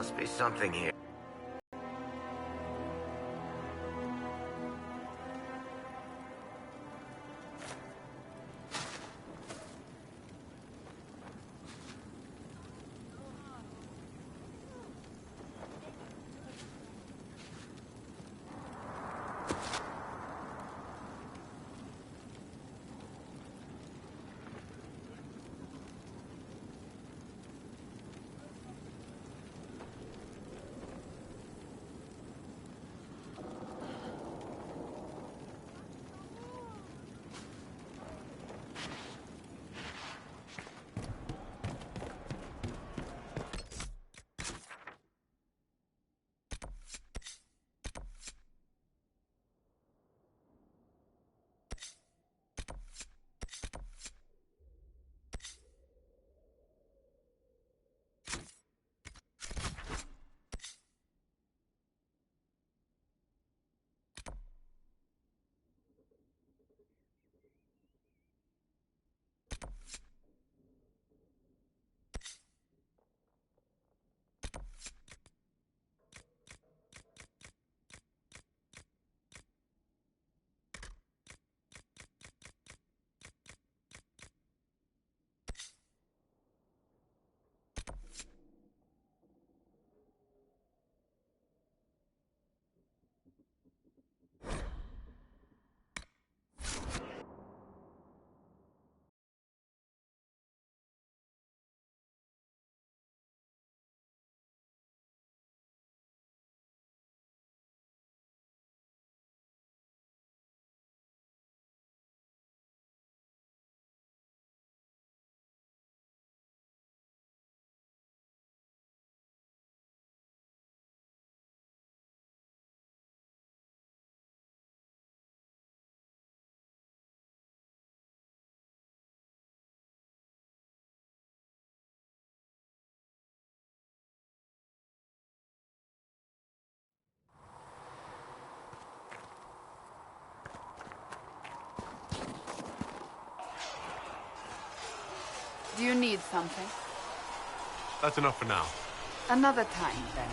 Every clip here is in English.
Must be something here. Do you need something? That's enough for now. Another time, then.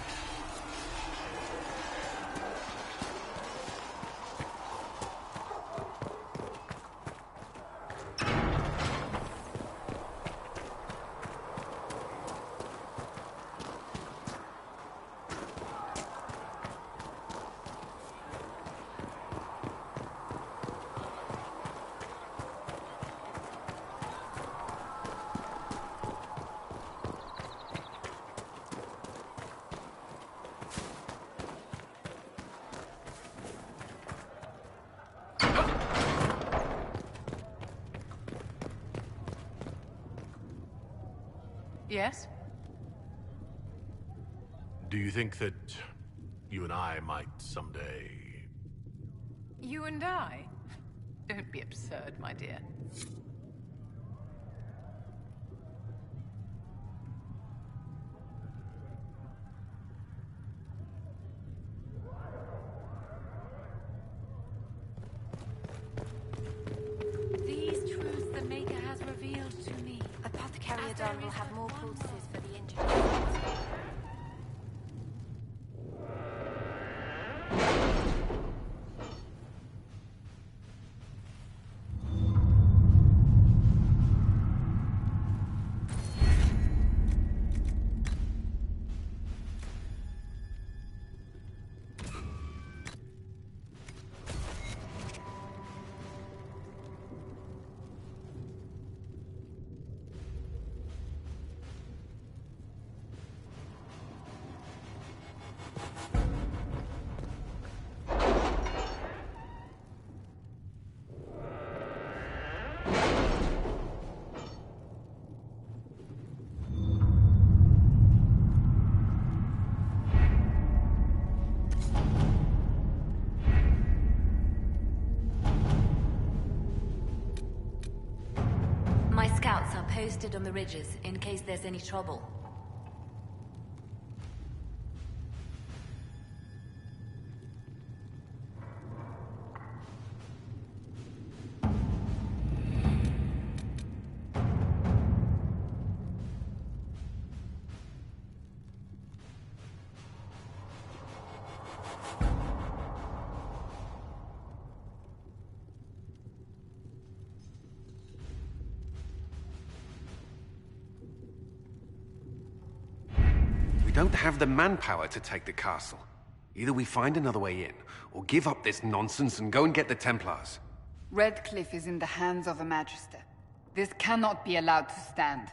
Yes? Do you think that you and I might someday... You and I? Don't be absurd, my dear. These truths the Maker has revealed to me. Apothecary Adon will have more poultices for the injured. My scouts are posted on the ridges in case there's any trouble. We don't have the manpower to take the castle. Either we find another way in, or give up this nonsense and go and get the Templars. Redcliffe is in the hands of a Magister. This cannot be allowed to stand.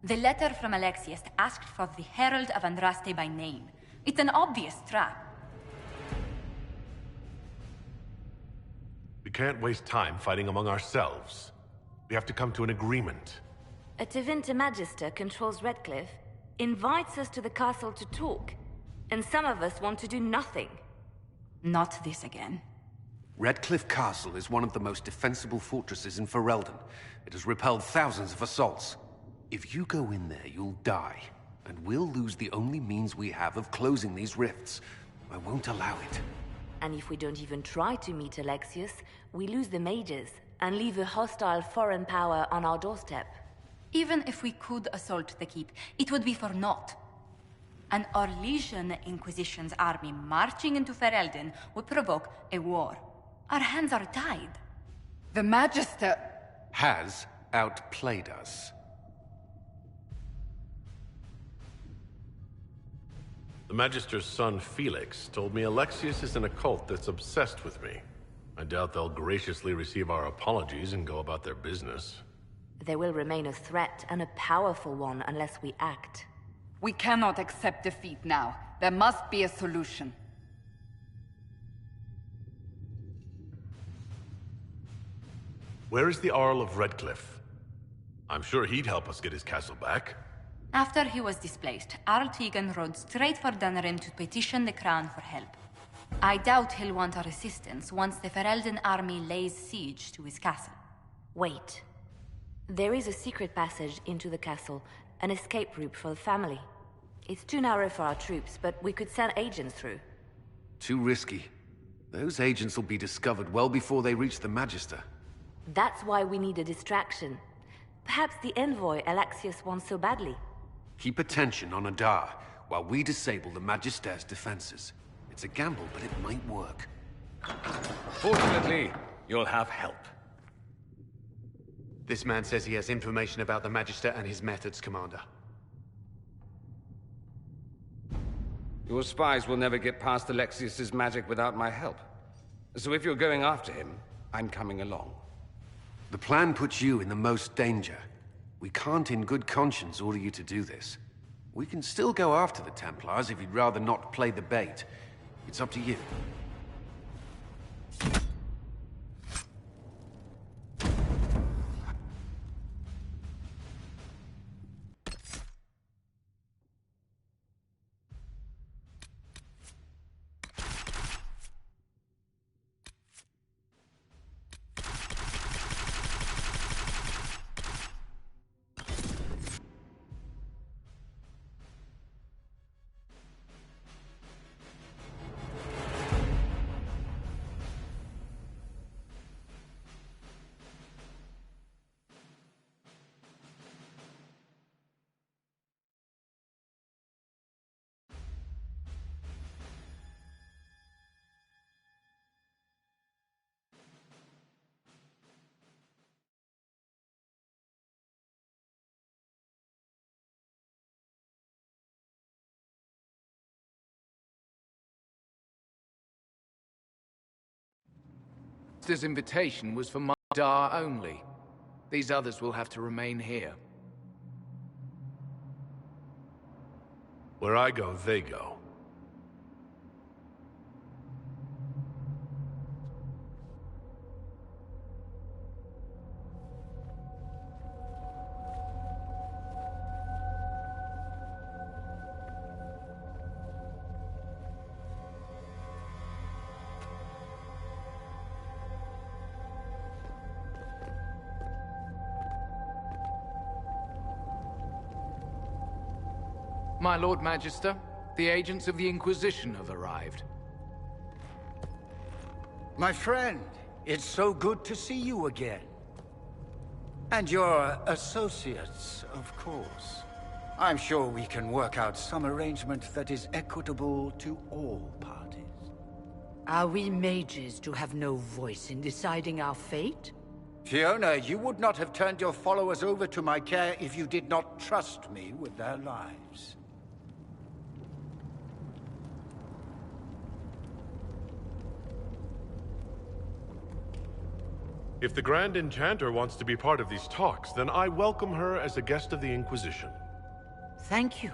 The letter from Alexius asked for the Herald of Andraste by name. It's an obvious trap. We can't waste time fighting among ourselves. We have to come to an agreement. A Tevinter Magister controls Redcliffe, invites us to the castle to talk, and some of us want to do nothing. Not this again. Redcliffe Castle is one of the most defensible fortresses in Ferelden. It has repelled thousands of assaults. If you go in there, you'll die. And we'll lose the only means we have of closing these rifts. I won't allow it. And if we don't even try to meet Alexius, we lose the mages and leave a hostile foreign power on our doorstep. Even if we could assault the keep, it would be for naught. An Orlesian Inquisition's army marching into Ferelden would provoke a war. Our hands are tied. The Magister... has outplayed us. The Magister's son, Felix, told me Alexius is in a cult that's obsessed with me. I doubt they'll graciously receive our apologies and go about their business. They will remain a threat, and a powerful one, unless we act. We cannot accept defeat now. There must be a solution. Where is the Arl of Redcliffe? I'm sure he'd help us get his castle back. After he was displaced, Arl Tegan rode straight for Dunrim to petition the Crown for help. I doubt he'll want our assistance once the Ferelden army lays siege to his castle. Wait. There is a secret passage into the castle, an escape route for the family. It's too narrow for our troops, but we could send agents through. Too risky. Those agents will be discovered well before they reach the Magister. That's why we need a distraction. Perhaps the envoy Alexius wants so badly. Keep attention on Adar, while we disable the Magister's defenses. It's a gamble, but it might work. Fortunately, you'll have help. This man says he has information about the Magister and his methods, Commander. Your spies will never get past Alexius's magic without my help. So if you're going after him, I'm coming along. The plan puts you in the most danger. We can't in good conscience order you to do this. We can still go after the Templars if you'd rather not play the bait. It's up to you. This invitation was for Dar only. These others will have to remain here. Where I go, they go. My Lord Magister, the agents of the Inquisition have arrived. My friend, it's so good to see you again. And your associates, of course. I'm sure we can work out some arrangement that is equitable to all parties. Are we mages to have no voice in deciding our fate? Fiona, you would not have turned your followers over to my care if you did not trust me with their lives. If the Grand Enchanter wants to be part of these talks, then I welcome her as a guest of the Inquisition. Thank you.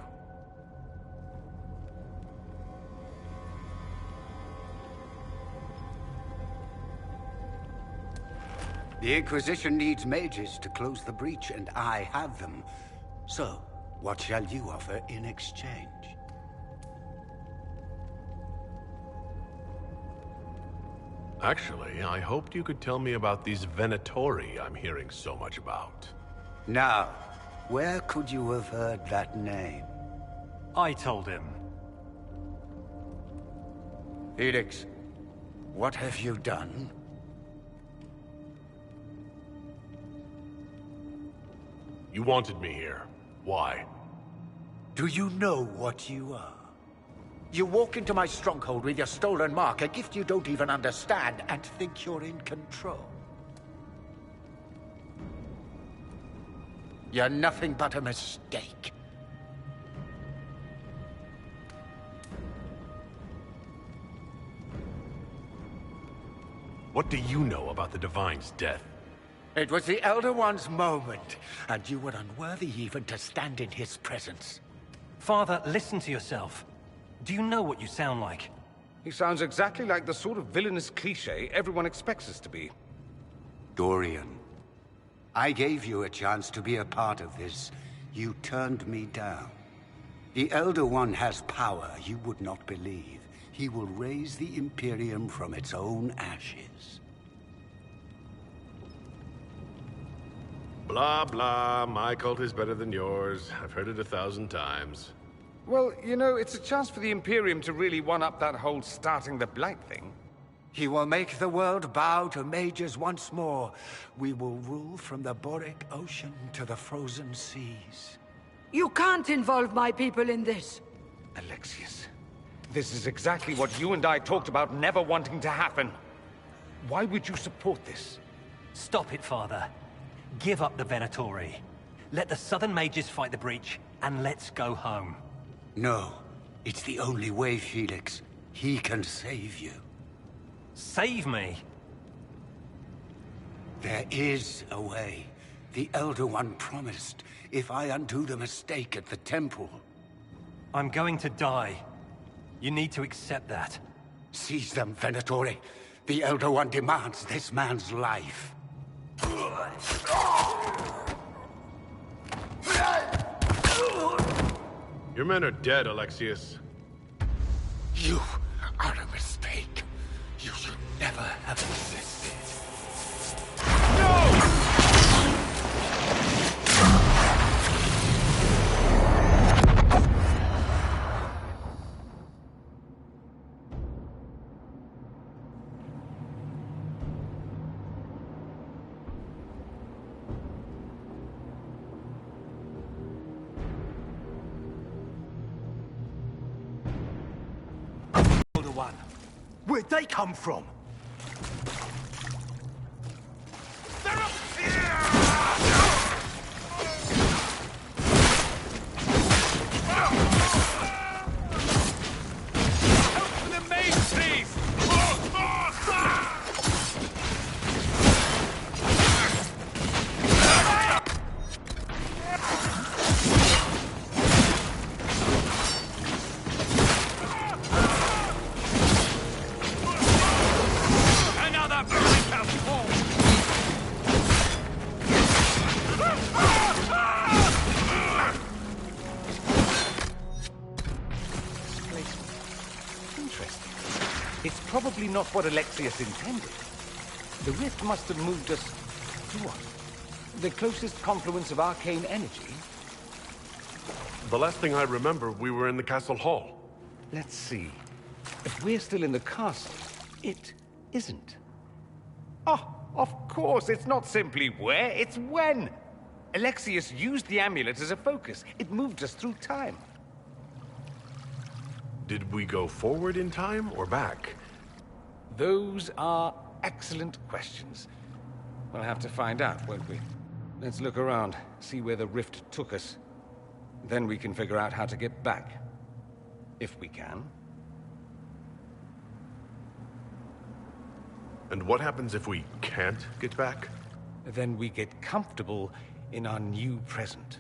The Inquisition needs mages to close the breach, and I have them. So, what shall you offer in exchange? Actually, I hoped you could tell me about these Venatori I'm hearing so much about. Now, where could you have heard that name? I told him. Felix, what have you done? You wanted me here. Why? Do you know what you are? You walk into my stronghold with your stolen mark, a gift you don't even understand, and think you're in control. You're nothing but a mistake. What do you know about the Divine's death? It was the Elder One's moment, and you were unworthy even to stand in his presence. Father, listen to yourself. Do you know what you sound like? He sounds exactly like the sort of villainous cliché everyone expects us to be. Dorian, I gave you a chance to be a part of this. You turned me down. The Elder One has power you would not believe. He will raise the Imperium from its own ashes. Blah, blah. My cult is better than yours. I've heard it 1,000 times. Well, you know, it's a chance for the Imperium to really one-up that whole starting the Blight thing. He will make the world bow to mages once more. We will rule from the Boric Ocean to the frozen seas. You can't involve my people in this. Alexius, this is exactly what you and I talked about never wanting to happen. Why would you support this? Stop it, Father. Give up the Venatori. Let the Southern Mages fight the breach, and let's go home. No. It's the only way, Felix. He can save you. Save me? There is a way. The Elder One promised, if I undo the mistake at the temple. I'm going to die. You need to accept that. Seize them, Venatori. The Elder One demands this man's life. Your men are dead, Alexius. You are a mistake. You should never have existed. No! Where'd they come from? Probably not what Alexius intended. The rift must have moved us to what? The closest confluence of arcane energy? The last thing I remember, we were in the castle hall. Let's see. If we're still in the castle, it isn't. Oh, of course, it's not simply where, it's when. Alexius used the amulet as a focus. It moved us through time. Did we go forward in time or back? Those are excellent questions. We'll have to find out, won't we? Let's look around, see where the rift took us. Then we can figure out how to get back. If we can. And what happens if we can't get back? Then we get comfortable in our new present.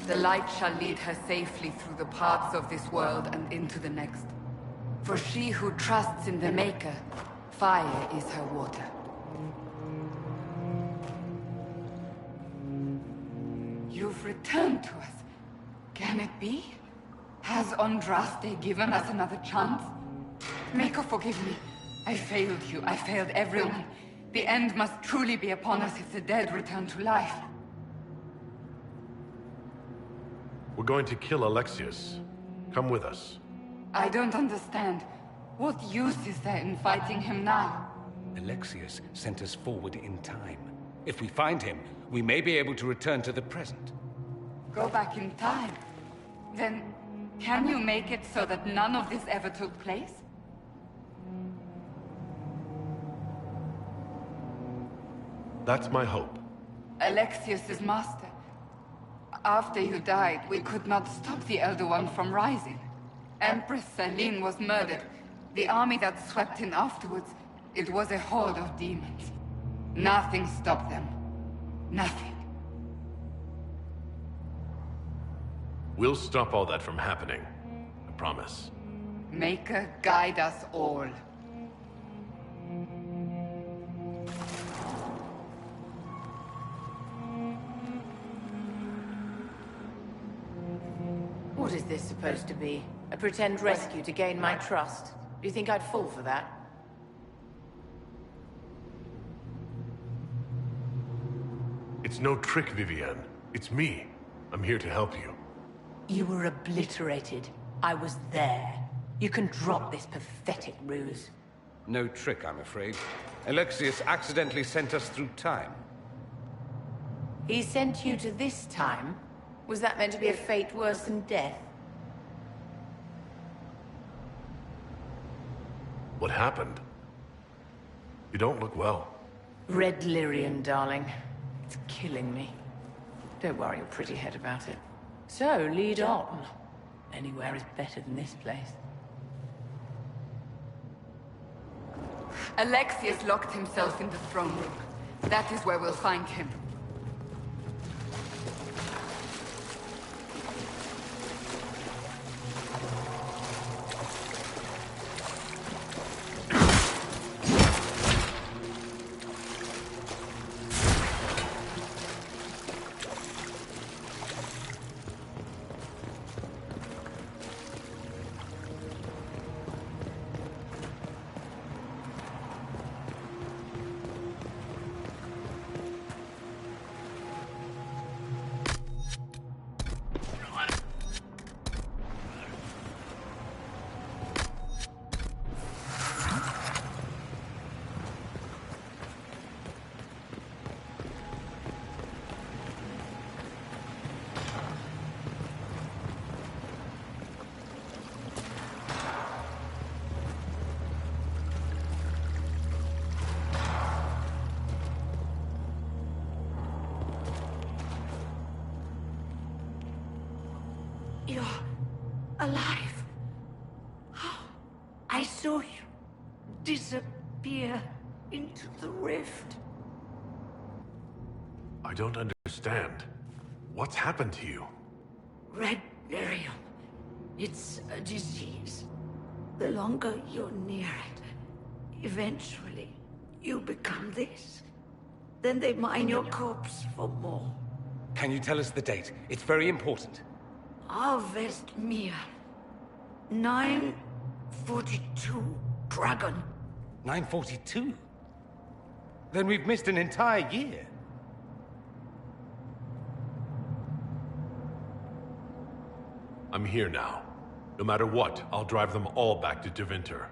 The light shall lead her safely through the paths of this world and into the next. For she who trusts in the Maker, fire is her water. You've returned to us. Can it be? Has Andraste given us another chance? Maker, forgive me. I failed you. I failed everyone. The end must truly be upon us if the dead return to life. We're going to kill Alexius. Come with us. I don't understand. What use is there in fighting him now? Alexius sent us forward in time. If we find him, we may be able to return to the present. Go back in time? Then, can you make it so that none of this ever took place? That's my hope. Alexius is master. After you died, we could not stop the Elder One from rising. Empress Celine was murdered. The army that swept in afterwards, it was a horde of demons. Nothing stopped them. Nothing. We'll stop all that from happening. I promise. Maker, guide us all. What is this supposed to be? A pretend rescue to gain my trust? Do you think I'd fall for that? It's no trick, Vivienne. It's me. I'm here to help you. You were obliterated. I was there. You can drop this pathetic ruse. No trick, I'm afraid. Alexius accidentally sent us through time. He sent you to this time? Was that meant to be a fate worse than death? What happened? You don't look well. Red Lyrian, darling. It's killing me. Don't worry your pretty head about it. So, lead on. Anywhere is better than this place. Alexius locked himself in the throne room. That is where we'll find him. You're alive. I saw you disappear into the rift. I don't understand. What's happened to you? Red Lyrium. It's a disease. The longer you're near it, eventually you become this. Then they mine your corpse for more. Can you tell us the date? It's very important. Harvest Mir. 942 Dragon. 942? Then we've missed an entire year. I'm here now. No matter what, I'll drive them all back to Tevinter.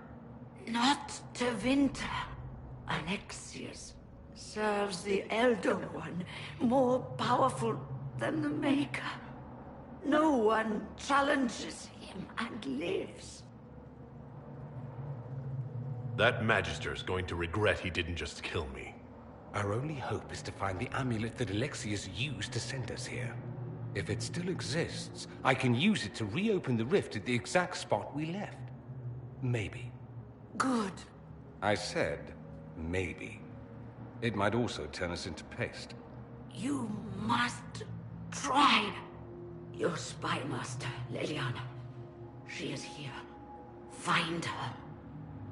Not Tevinter. Alexius serves the Elder One, more powerful than the Maker. No one challenges him and lives. That Magister's going to regret he didn't just kill me. Our only hope is to find the amulet that Alexius used to send us here. If it still exists, I can use it to reopen the rift at the exact spot we left. Maybe. Good. I said, maybe. It might also turn us into paste. You must try. Your spy master, Leliana. She is here. Find her.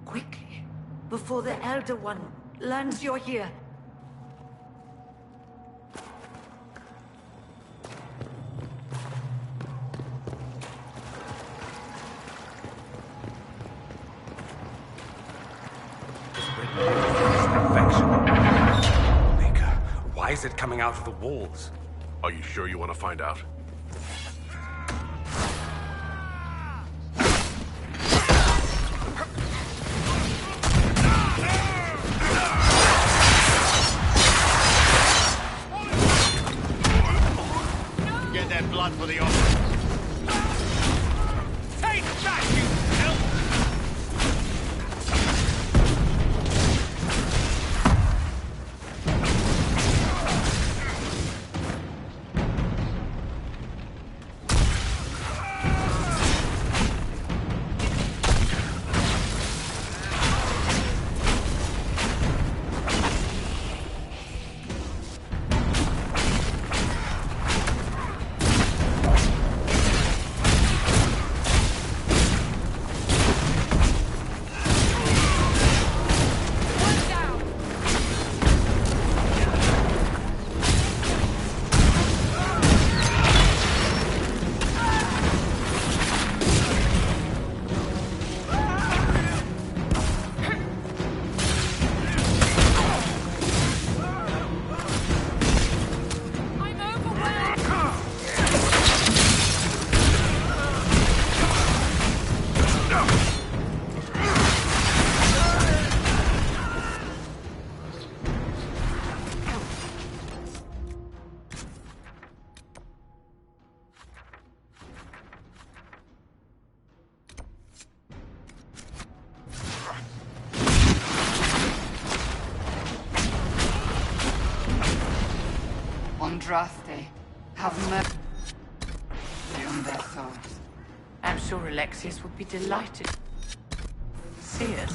Quickly. Before the Elder One learns you're here. Maker, why is it coming out of the walls? Are you sure you want to find out? Get that blood for the offering. Take that, you help! Andraste have mercy on their souls. I'm sure Alexius would be delighted to see us.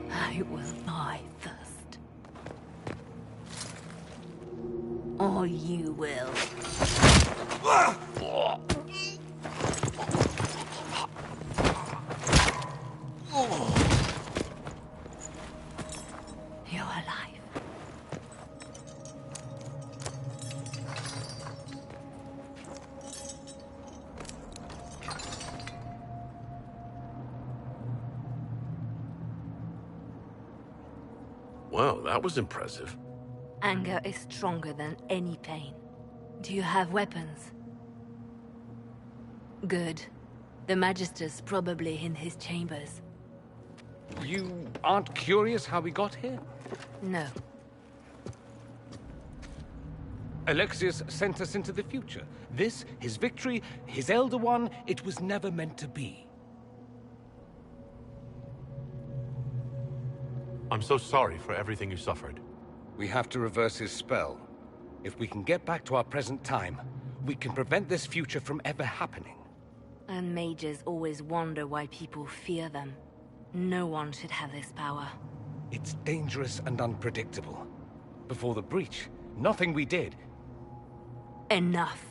I will die first. Or you will. You're alive. Well, that was impressive. Anger is stronger than any pain. Do you have weapons? Good. The Magister's probably in his chambers. You aren't curious how we got here? No. Alexius sent us into the future. This, his victory, his Elder One, it was never meant to be. I'm so sorry for everything you suffered. We have to reverse his spell. If we can get back to our present time, we can prevent this future from ever happening. And mages always wonder why people fear them. No one should have this power. It's dangerous and unpredictable. Before the breach, nothing we did. Enough.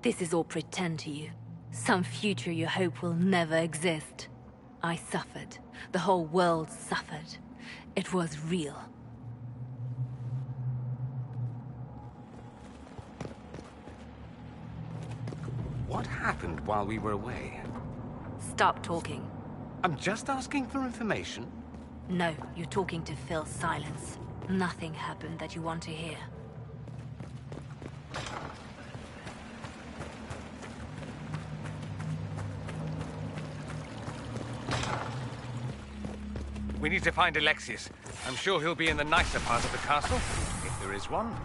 This is all pretend to you. Some future you hope will never exist. I suffered. The whole world suffered. It was real. What happened while we were away? Stop talking. I'm just asking for information. No, you're talking to fill silence. Nothing happened that you want to hear. We need to find Alexius. I'm sure he'll be in the nicer part of the castle, if there is one.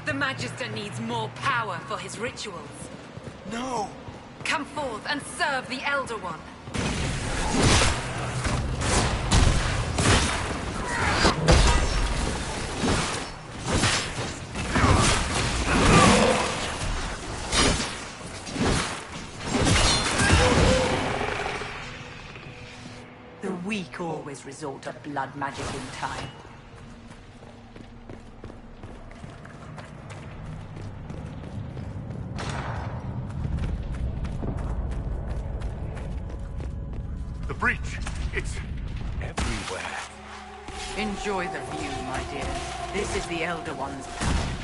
The Magister needs more power for his rituals. No! Come forth and serve the Elder One. The weak always resort to blood magic in time. The breach! It's everywhere. Enjoy the view, my dear. This is the Elder One's power.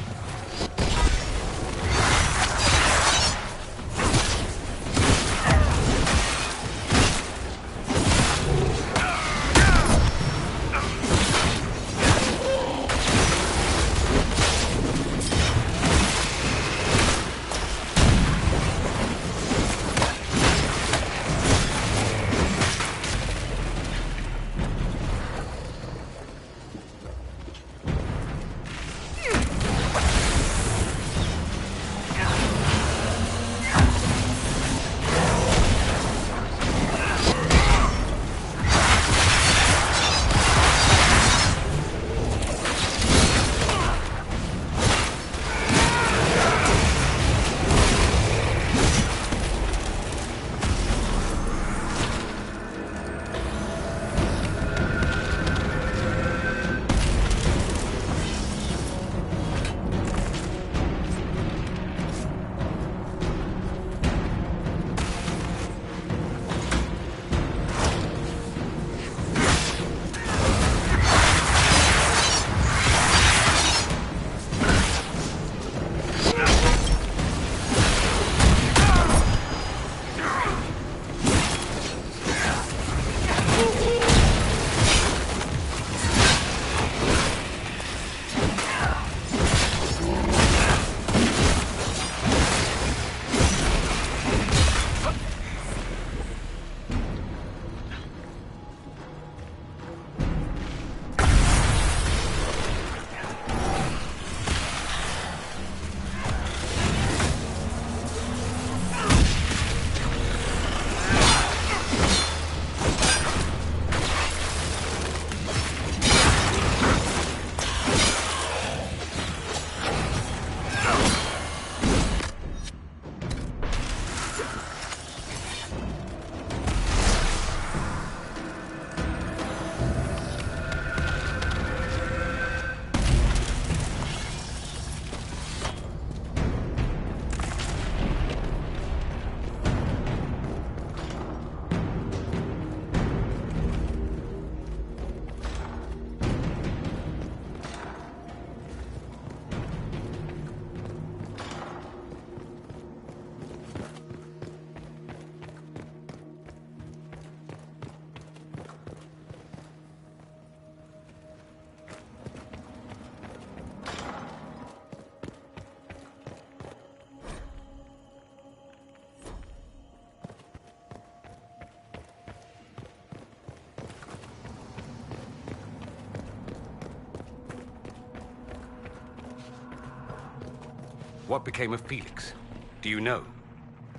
what became of Felix? Do you know?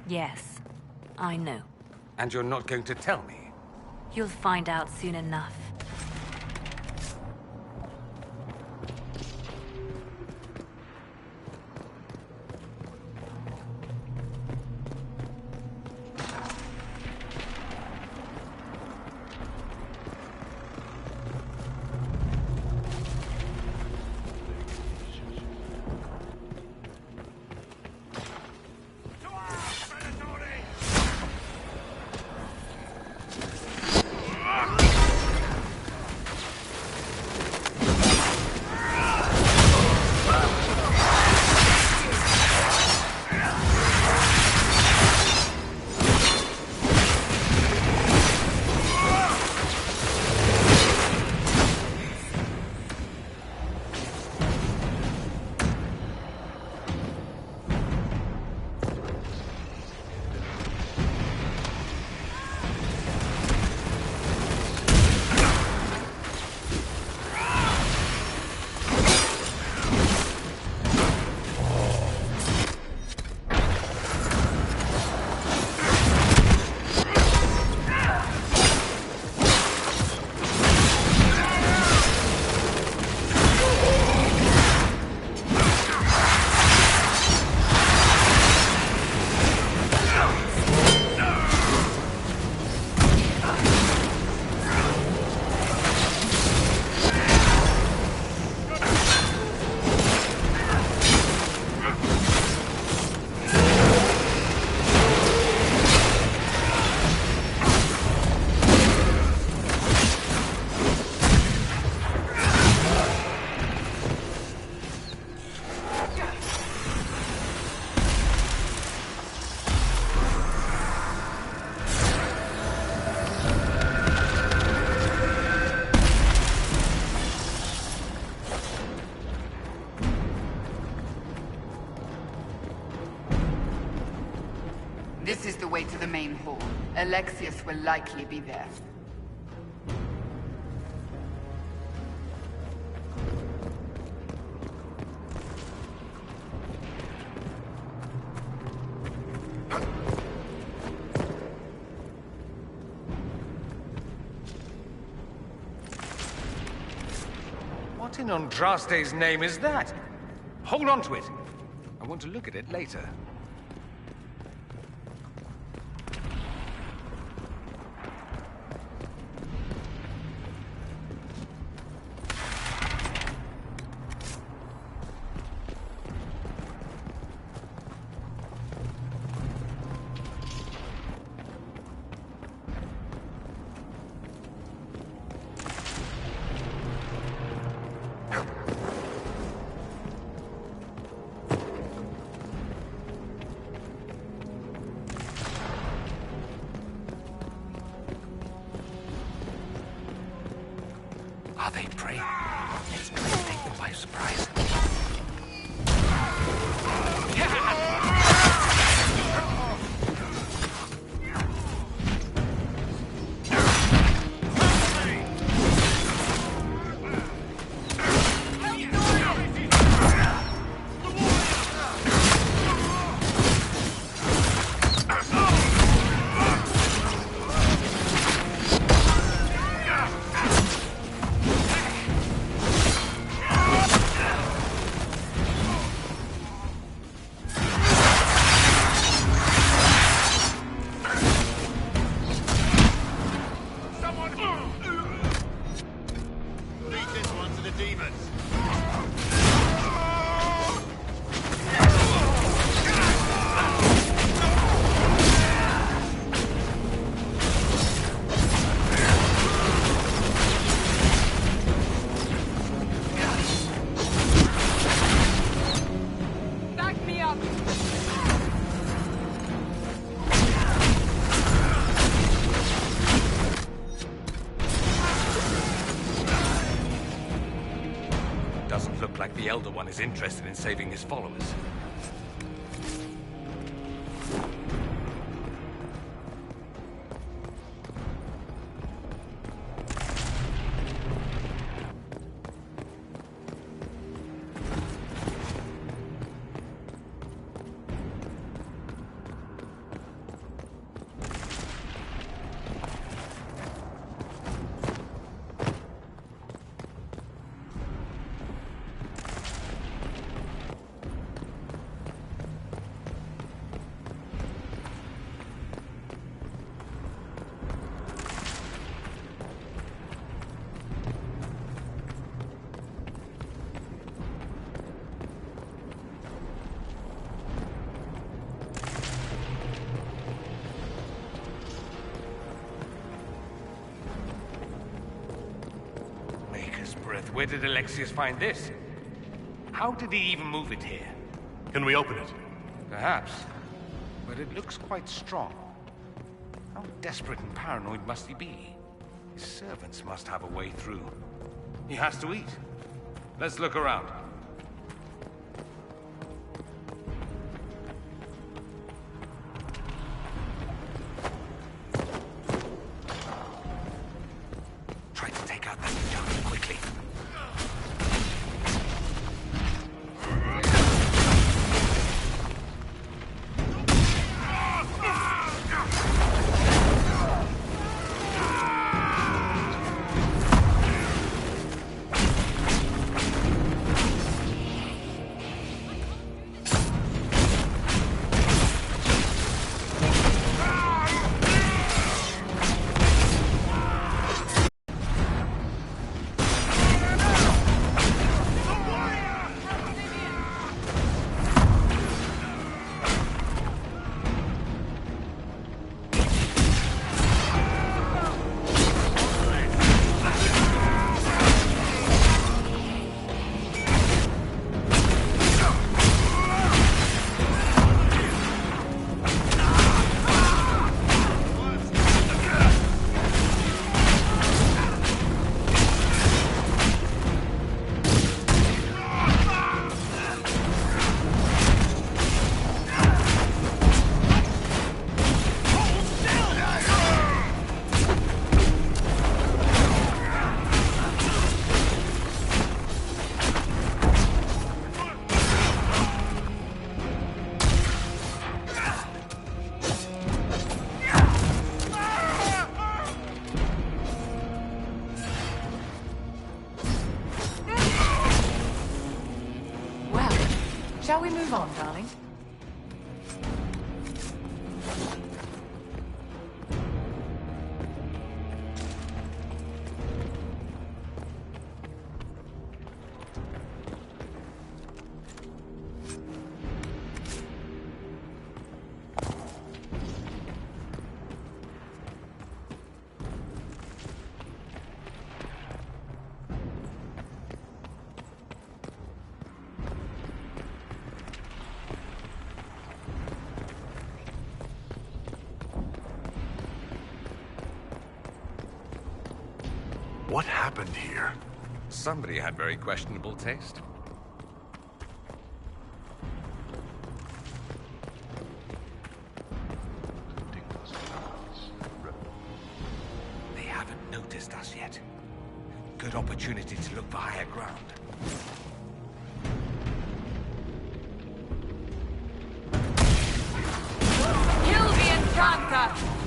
Yes, I know. And you're not going to tell me? You'll find out soon enough. This is the way to the main hall. Alexius will likely be there. What in Andraste's name is that? Hold on to it. I want to look at it later. Are they prey? Let's try to take them by surprise. Doesn't look like the Elder One is interested in saving his followers. Embereth, where did Alexius find this? How did he even move it here? Can we open it? Perhaps. But it looks quite strong. How desperate and paranoid must he be? His servants must have a way through. He has to eat. Let's look around. Try to take out that jungle quickly. Shall we move on, darling? What happened here? Somebody had very questionable taste. They haven't noticed us yet. Good opportunity to look for higher ground. Kill the Enchanter!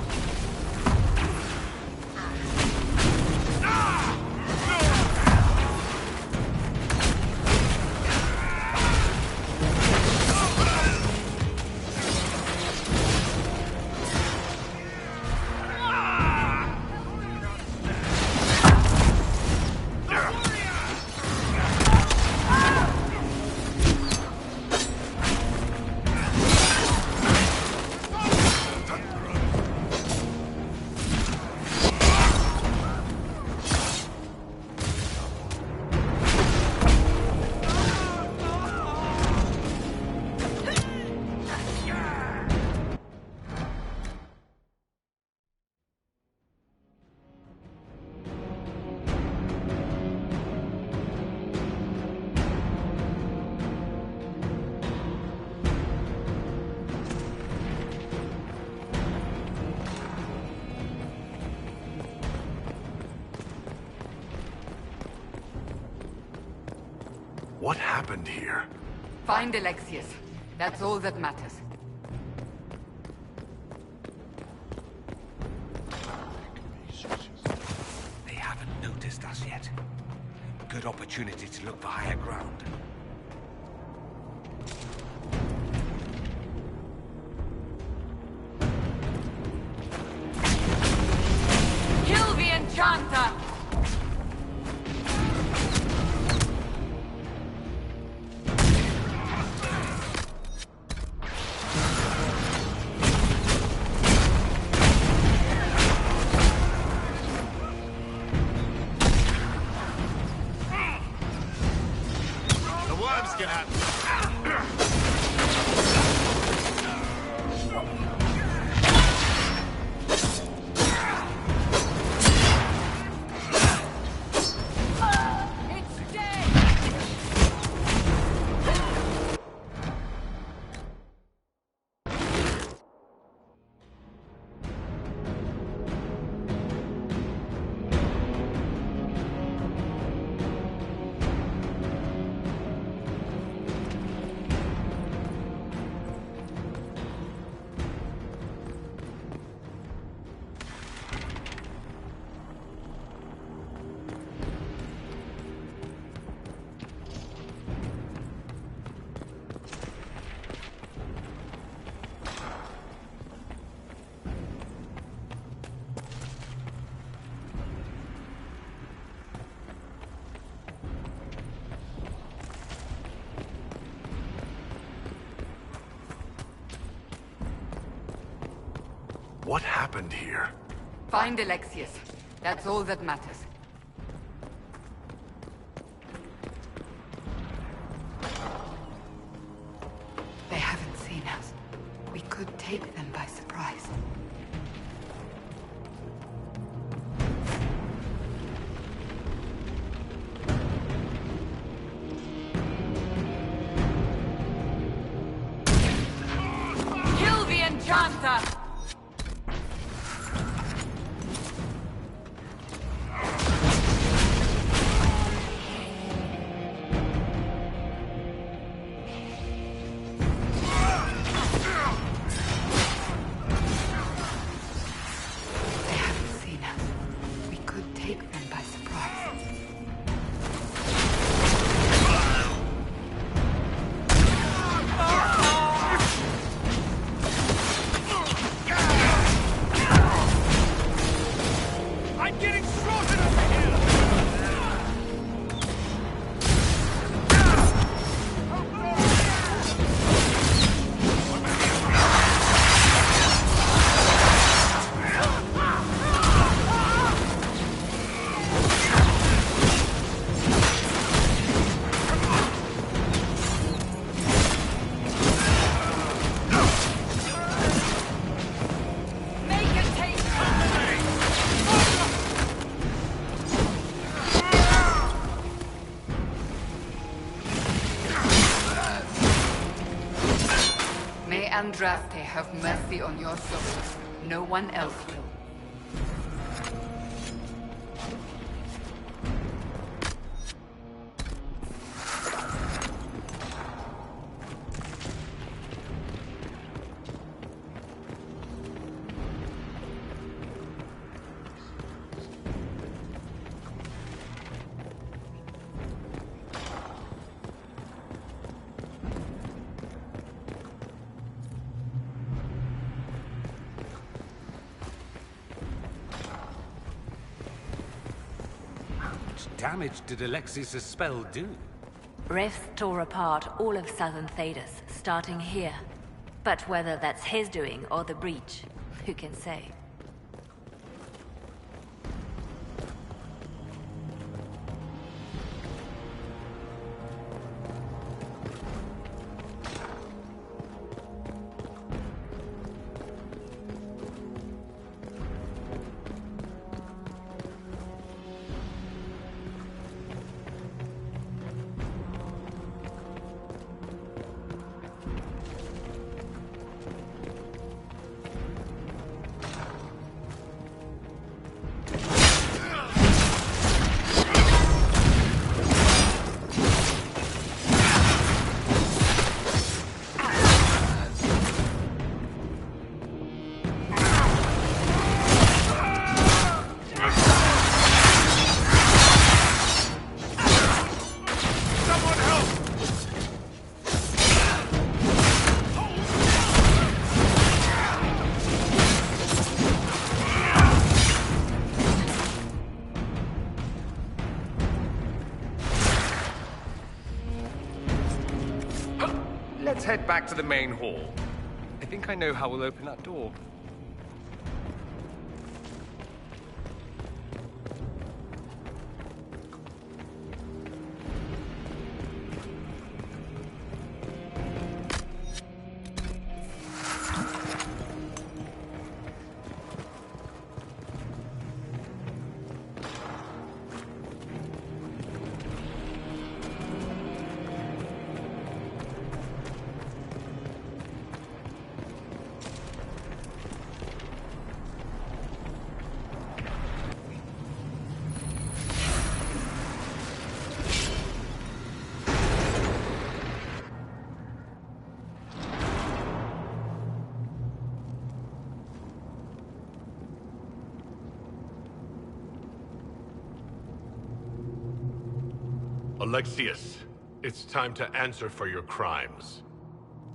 What happened here? Find Alexius. That's all that matters. They haven't noticed us yet. Good opportunity to look for higher ground. Kill the Enchanter! get at me. What happened here? Find Alexius. That's all that matters. They haven't seen us. We could take them by surprise. Kill the Enchanter! Andraste have mercy on your soul. No one else will. Damage did Alexius' spell do? Rifts tore apart all of southern Thedas, starting here. But whether that's his doing or the breach, who can say? Let's head back to the main hall. I think I know how we'll open that door. Alexius, it's time to answer for your crimes.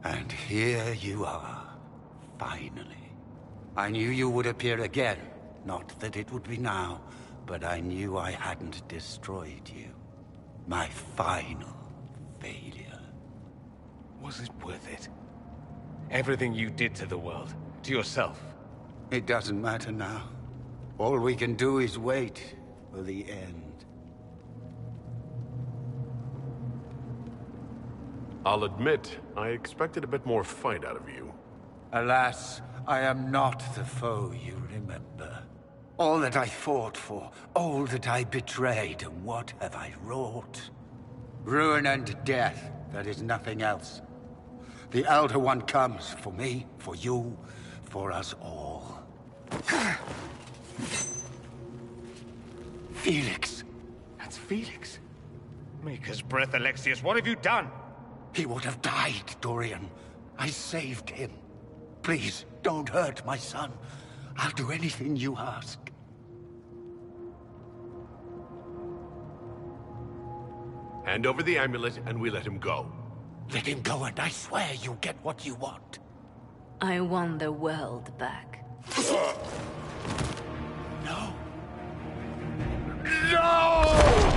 And here you are, finally. I knew you would appear again. Not that it would be now, but I knew I hadn't destroyed you. My final failure. Was it worth it? Everything you did to the world, to yourself. It doesn't matter now. All we can do is wait for the end. I'll admit, I expected a bit more fight out of you. Alas, I am not the foe you remember. All that I fought for, all that I betrayed, and what have I wrought? Ruin and death, that is nothing else. The Elder One comes for me, for you, for us all. Felix. That's Felix. Maker's breath, Alexius, what have you done? He would have died, Dorian. I saved him. Please, don't hurt my son. I'll do anything you ask. Hand over the amulet and we let him go. Let him go and I swear you'll get what you want. I want the world back. No. No!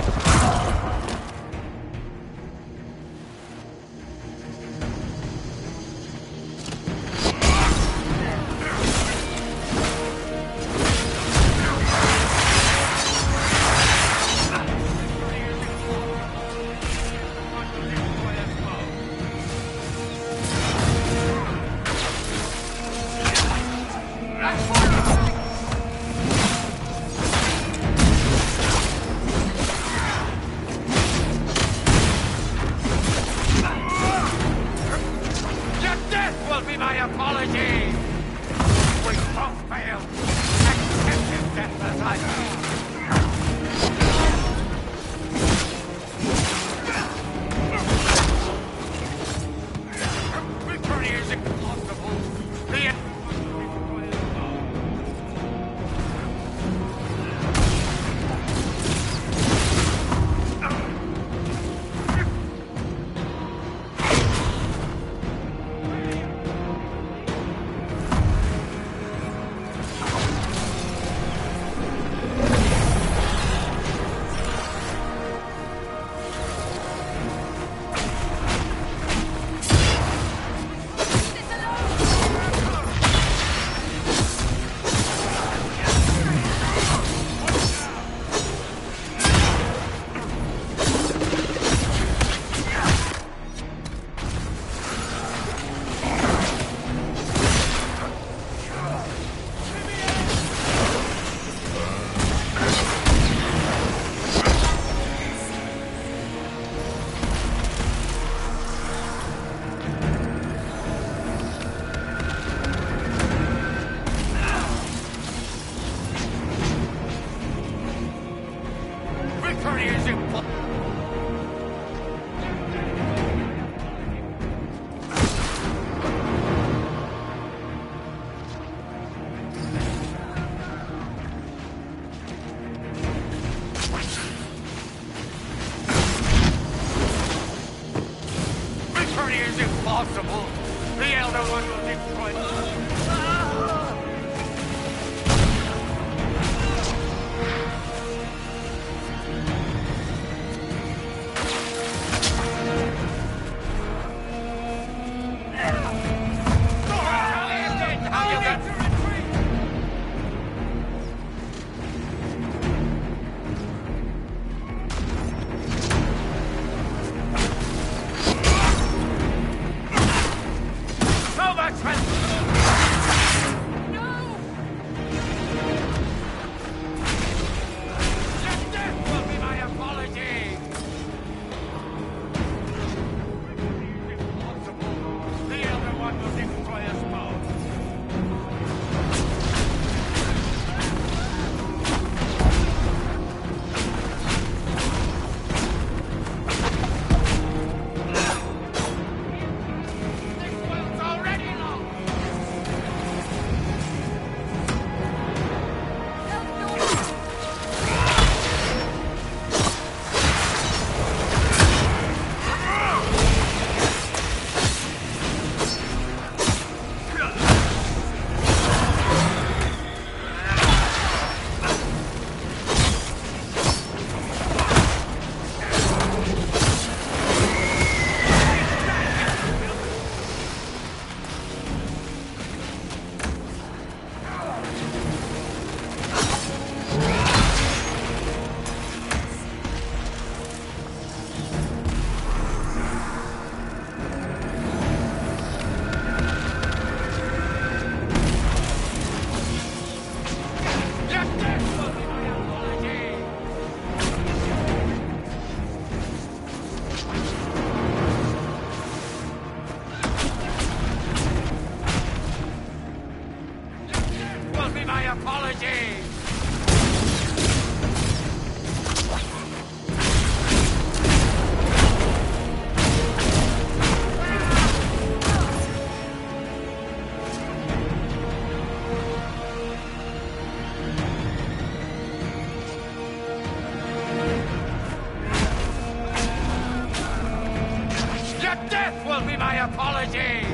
apology!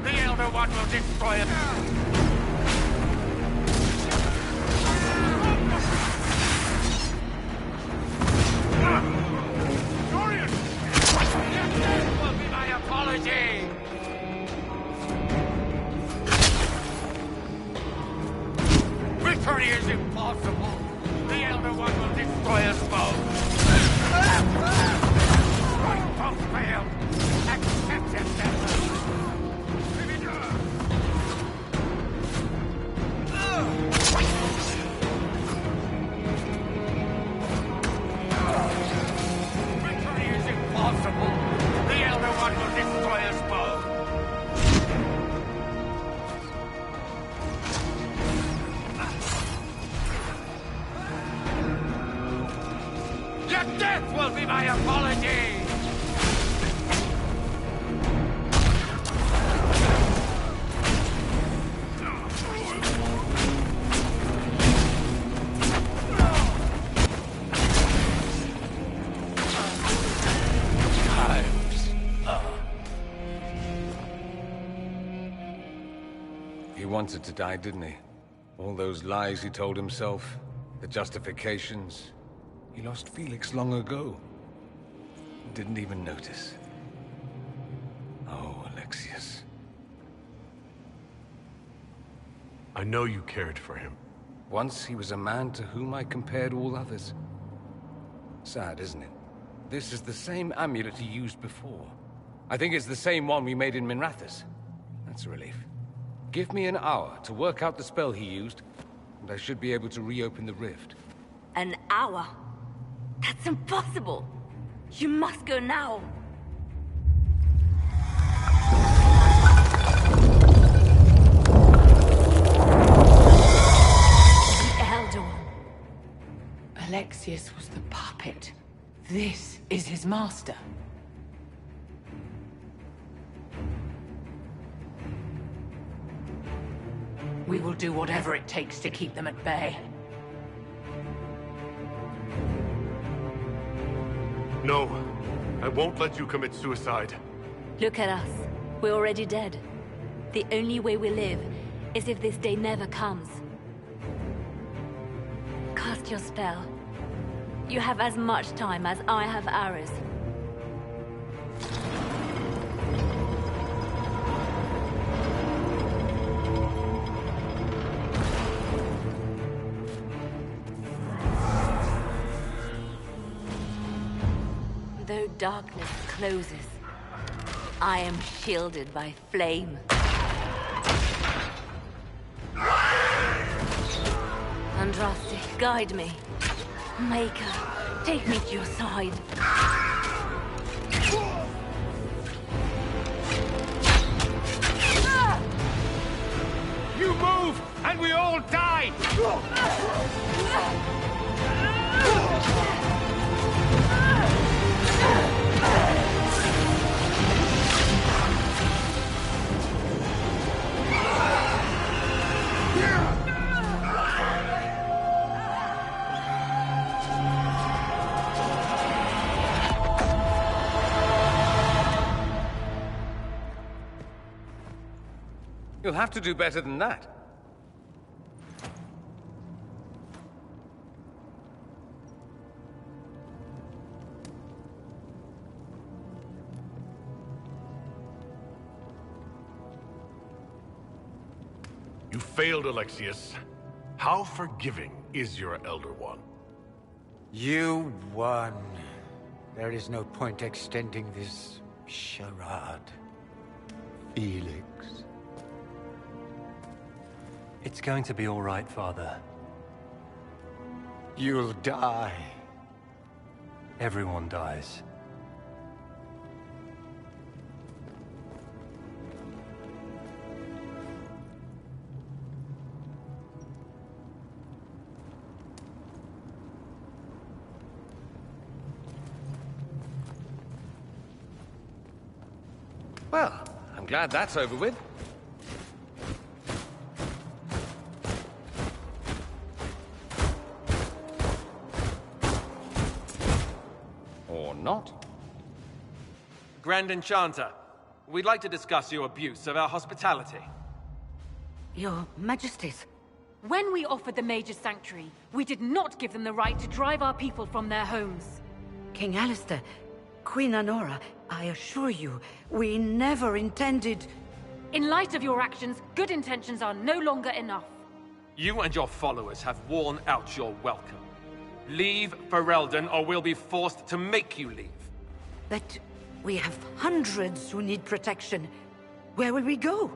The Elder One will destroy it! Dorian! This will be my apology! Victory is impossible! The Elder One will destroy us both! Both failed! Accept it, then! Victory is impossible! The Elder One will destroy us both! Your death will be my apology! He wanted to die, didn't he? All those lies he told himself, the justifications. He lost Felix long ago. Didn't even notice. Oh, Alexius. I know you cared for him. Once he was a man to whom I compared all others. Sad, isn't it? This is the same amulet he used before. I think it's the same one we made in Minrathous. That's a relief. Give me an hour to work out the spell he used, and I should be able to reopen the rift. An hour? That's impossible! You must go now! The Elder One. Alexius was the puppet. This is his master. We will do whatever it takes to keep them at bay. No, I won't let you commit suicide. Look at us. We're already dead. The only way we live is if this day never comes. Cast your spell. You have as much time as I have arrows. Though darkness closes, I am shielded by flame. Andraste, guide me. Maker, take me to your side. You move, and we all die! You'll have to do better than that. You failed, Alexius. How forgiving is your Elder One? You won. There is no point extending this charade. Felix. It's going to be all right, Father. You'll die. Everyone dies. Well, I'm glad that's over with. not. Grand Enchanter, we'd like to discuss your abuse of our hospitality. Your Majesties. When we offered the Mage's Sanctuary, we did not give them the right to drive our people from their homes. King Alistair, Queen Honora, I assure you, we never intended... In light of your actions, good intentions are no longer enough. You and your followers have worn out your welcome. Leave Ferelden, or we'll be forced to make you leave. But we have hundreds who need protection. Where will we go?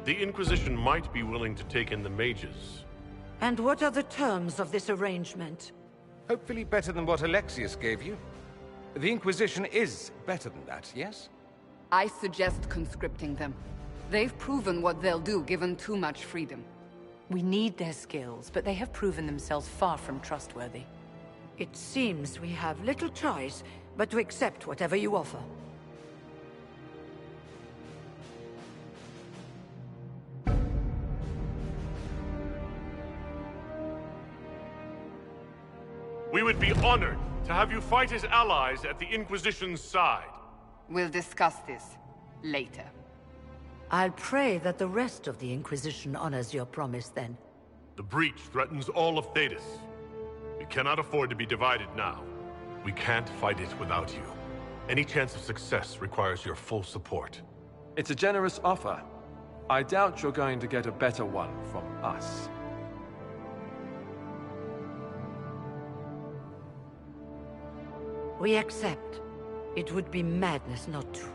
The Inquisition might be willing to take in the mages. And what are the terms of this arrangement? Hopefully better than what Alexius gave you. The Inquisition is better than that, yes? I suggest conscripting them. They've proven what they'll do given too much freedom. We need their skills, but they have proven themselves far from trustworthy. It seems we have little choice but to accept whatever you offer. We would be honored to have you fight as allies at the Inquisition's side. We'll discuss this later. I'll pray that the rest of the Inquisition honors your promise then. The breach threatens all of Thedas. We cannot afford to be divided now. We can't fight it without you. Any chance of success requires your full support. It's a generous offer. I doubt you're going to get a better one from us. We accept. It would be madness not to.